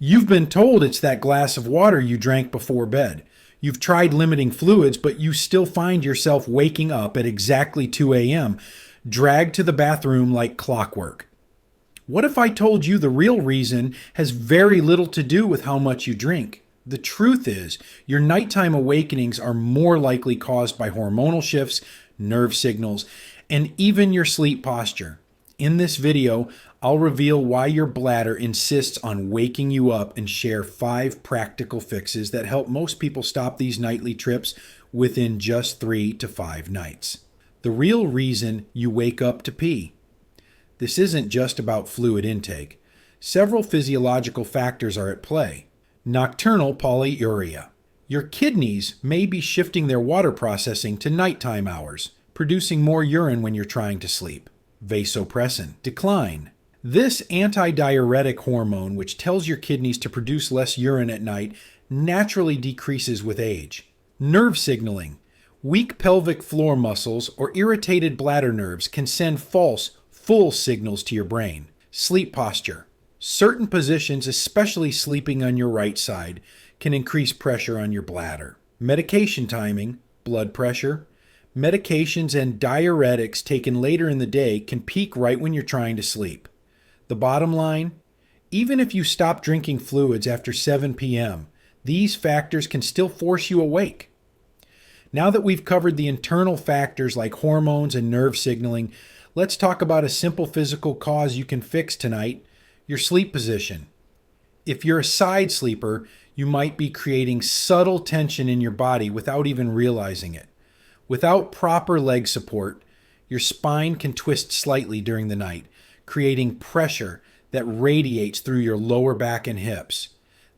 You've been told it's that glass of water you drank before bed. You've tried limiting fluids, but you still find yourself waking up at exactly 2 a.m., dragged to the bathroom like clockwork. What if I told you the real reason has very little to do with how much you drink? The truth is, your nighttime awakenings are more likely caused by hormonal shifts, nerve signals, and even your sleep posture. In this video, I'll reveal why your bladder insists on waking you up and share 5 practical fixes that help most people stop these nightly trips within just 3 to 5 nights. The real reason you wake up to pee. This isn't just about fluid intake. Several physiological factors are at play. Nocturnal polyuria. Your kidneys may be shifting their water processing to nighttime hours, producing more urine when you're trying to sleep. Vasopressin decline. This antidiuretic hormone, which tells your kidneys to produce less urine at night, naturally decreases with age. Nerve signaling. Weak pelvic floor muscles or irritated bladder nerves can send false, full signals to your brain. Sleep posture. Certain positions, especially sleeping on your right side, can increase pressure on your bladder. Medication timing, blood pressure. Medications and diuretics taken later in the day can peak right when you're trying to sleep. The bottom line, even if you stop drinking fluids after 7 p.m., these factors can still force you awake. Now that we've covered the internal factors like hormones and nerve signaling, let's talk about a simple physical cause you can fix tonight: your sleep position. If you're a side sleeper, you might be creating subtle tension in your body without even realizing it. Without proper leg support, your spine can twist slightly during the night, creating pressure that radiates through your lower back and hips.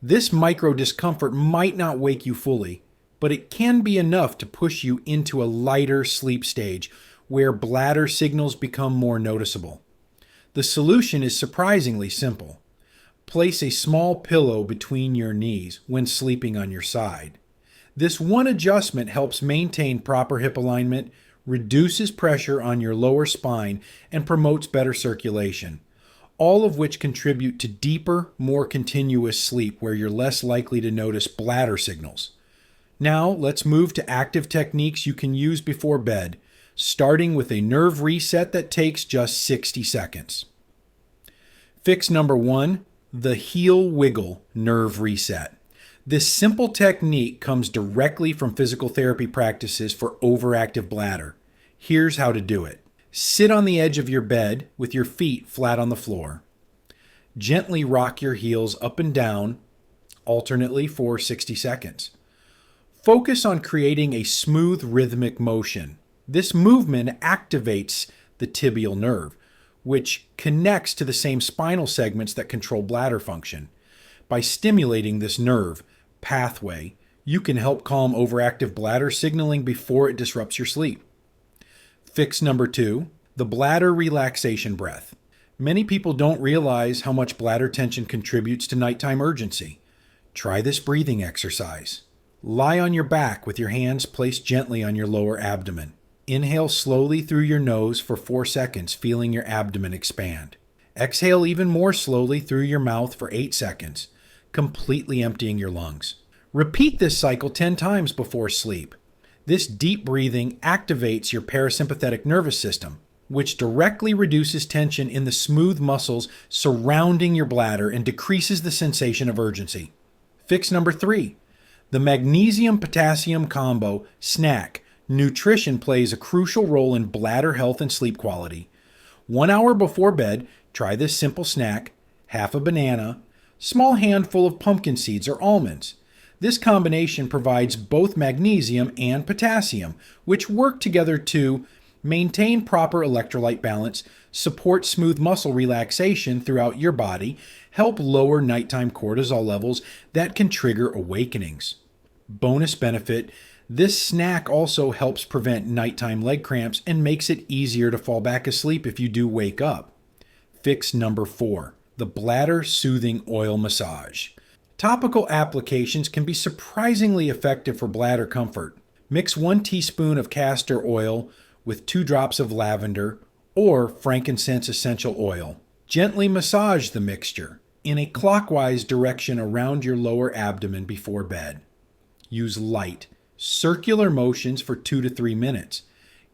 This micro discomfort might not wake you fully, but it can be enough to push you into a lighter sleep stage where bladder signals become more noticeable. The solution is surprisingly simple. Place a small pillow between your knees when sleeping on your side. This one adjustment helps maintain proper hip alignment, reduces pressure on your lower spine, and promotes better circulation, all of which contribute to deeper, more continuous sleep where you're less likely to notice bladder signals. Now, let's move to active techniques you can use before bed, starting with a nerve reset that takes just 60 seconds. Fix number 1, the heel wiggle nerve reset. This simple technique comes directly from physical therapy practices for overactive bladder. Here's how to do it. Sit on the edge of your bed with your feet flat on the floor. Gently rock your heels up and down, alternately for 60 seconds. Focus on creating a smooth rhythmic motion. This movement activates the tibial nerve, which connects to the same spinal segments that control bladder function. By stimulating this nerve pathway, you can help calm overactive bladder signaling before it disrupts your sleep. Fix number 2, the bladder relaxation breath. Many people don't realize how much bladder tension contributes to nighttime urgency. Try this breathing exercise. Lie on your back with your hands placed gently on your lower abdomen. Inhale slowly through your nose for 4 seconds, feeling your abdomen expand. Exhale even more slowly through your mouth for 8 seconds, completely emptying your lungs. Repeat this cycle 10 times before sleep. This deep breathing activates your parasympathetic nervous system, which directly reduces tension in the smooth muscles surrounding your bladder and decreases the sensation of urgency. Fix number 3, the magnesium-potassium combo snack. Nutrition plays a crucial role in bladder health and sleep quality. 1 hour before bed, try this simple snack: half a banana, small handful of pumpkin seeds or almonds. This combination provides both magnesium and potassium, which work together to maintain proper electrolyte balance, support smooth muscle relaxation throughout your body, help lower nighttime cortisol levels that can trigger awakenings. Bonus benefit: this snack also helps prevent nighttime leg cramps and makes it easier to fall back asleep if you do wake up. Fix number 4, the bladder soothing oil massage. Topical applications can be surprisingly effective for bladder comfort. Mix 1 teaspoon of castor oil with 2 drops of lavender or frankincense essential oil. Gently massage the mixture. In a clockwise direction around your lower abdomen before bed. Use light, circular motions for 2 to 3 minutes.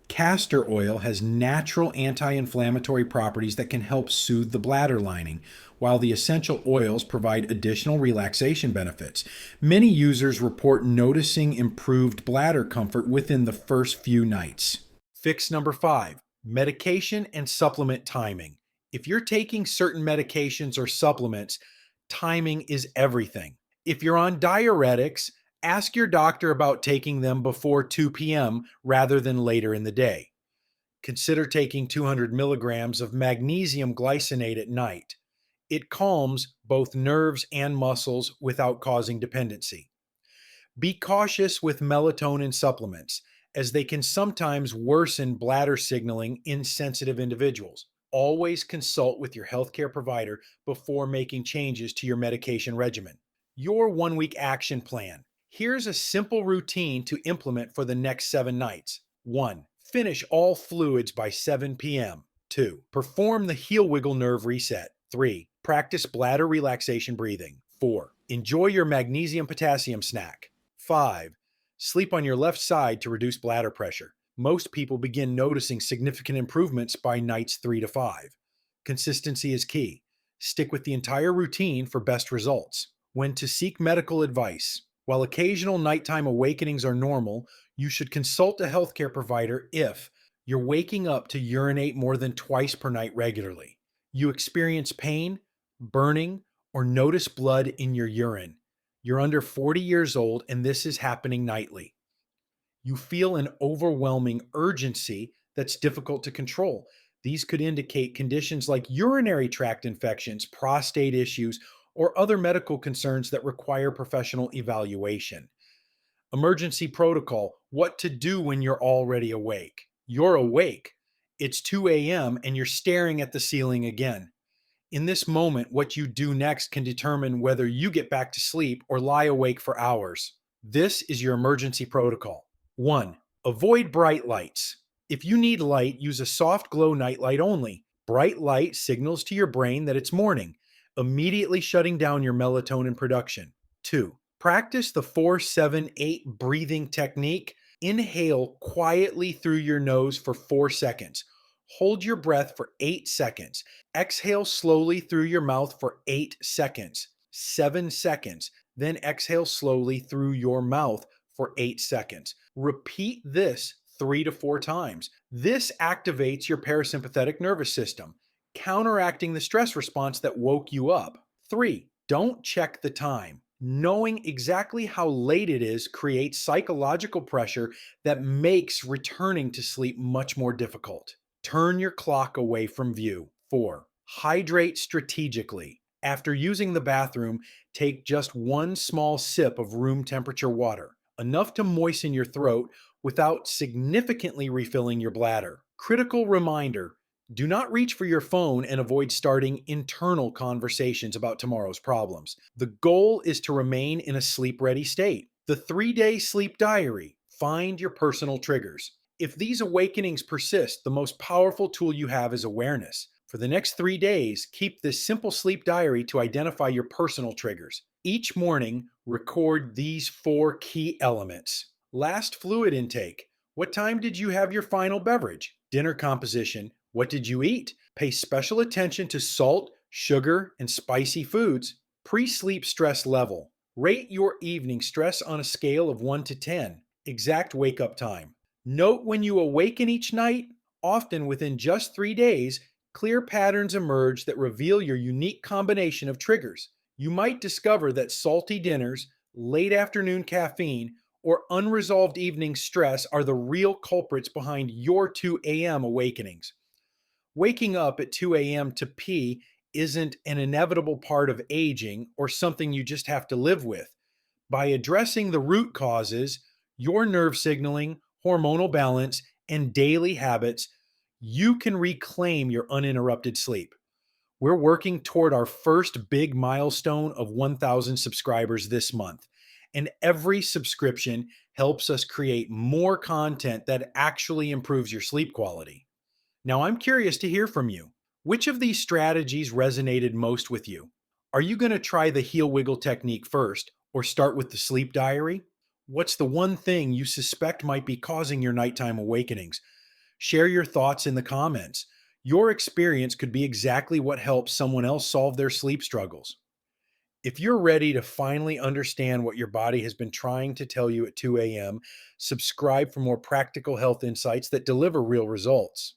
Castor oil has natural anti inflammatory properties that can help soothe the bladder lining, while the essential oils provide additional relaxation benefits. Many users report noticing improved bladder comfort within the first few nights. Fix number 5, medication and supplement timing. If you're taking certain medications or supplements, timing is everything. If you're on diuretics, ask your doctor about taking them before 2 p.m. rather than later in the day. Consider taking 200 milligrams of magnesium glycinate at night. It calms both nerves and muscles without causing dependency. Be cautious with melatonin supplements, as they can sometimes worsen bladder signaling in sensitive individuals. Always consult with your healthcare provider before making changes to your medication regimen. Your 1 week action plan. Here's a simple routine to implement for the next 7 nights. 1. Finish all fluids by 7 p.m. 2. Perform the heel wiggle nerve reset. 3. Practice bladder relaxation breathing. 4. Enjoy your magnesium potassium snack. 5. Sleep on your left side to reduce bladder pressure. Most people begin noticing significant improvements by nights 3 to 5. Consistency is key. Stick with the entire routine for best results. When to seek medical advice. While occasional nighttime awakenings are normal, you should consult a healthcare provider if you're waking up to urinate more than twice per night regularly, you experience pain, burning, or notice blood in your urine, you're under 40 years old and this is happening nightly, you feel an overwhelming urgency that's difficult to control. These could indicate conditions like urinary tract infections, prostate issues, or other medical concerns that require professional evaluation. Emergency protocol: what to do when you're already awake. You're awake. It's 2 a.m. and you're staring at the ceiling again. In this moment, what you do next can determine whether you get back to sleep or lie awake for hours. This is your emergency protocol. 1. Avoid bright lights. If you need light, use a soft glow nightlight only. Bright light signals to your brain that it's morning, immediately shutting down your melatonin production. 2. Practice the 4-7-8 breathing technique. Inhale quietly through your nose for 4 seconds. Hold your breath for 8 seconds. Exhale slowly through your mouth for 8 seconds. 7 seconds. Then exhale slowly through your mouth for 8 seconds. Repeat this 3 to 4 times. This activates your parasympathetic nervous system, counteracting the stress response that woke you up. 3. Don't check the time. Knowing exactly how late it is creates psychological pressure that makes returning to sleep much more difficult. Turn your clock away from view. 4. Hydrate strategically. After using the bathroom, take just one small sip of room temperature water, enough to moisten your throat without significantly refilling your bladder. Critical reminder: do not reach for your phone and avoid starting internal conversations about tomorrow's problems. The goal is to remain in a sleep-ready state. The 3-day sleep diary. Find your personal triggers. If these awakenings persist, the most powerful tool you have is awareness. For the next 3 days, keep this simple sleep diary to identify your personal triggers. Each morning, record these 4 key elements. Last fluid intake. What time did you have your final beverage? Dinner composition. What did you eat? Pay special attention to salt, sugar, and spicy foods. Pre-sleep stress level. Rate your evening stress on a scale of 1 to 10. Exact wake-up time. Note when you awaken each night. Often within just 3 days, clear patterns emerge that reveal your unique combination of triggers. You might discover that salty dinners, late afternoon caffeine, or unresolved evening stress are the real culprits behind your 2 a.m. awakenings. Waking up at 2 a.m. to pee isn't an inevitable part of aging or something you just have to live with. By addressing the root causes, your nerve signaling, hormonal balance, and daily habits, you can reclaim your uninterrupted sleep. We're working toward our first big milestone of 1,000 subscribers this month, and every subscription helps us create more content that actually improves your sleep quality. Now, I'm curious to hear from you. Which of these strategies resonated most with you? Are you going to try the heel wiggle technique first or start with the sleep diary? What's the one thing you suspect might be causing your nighttime awakenings? Share your thoughts in the comments. Your experience could be exactly what helps someone else solve their sleep struggles. If you're ready to finally understand what your body has been trying to tell you at 2 a.m., subscribe for more practical health insights that deliver real results.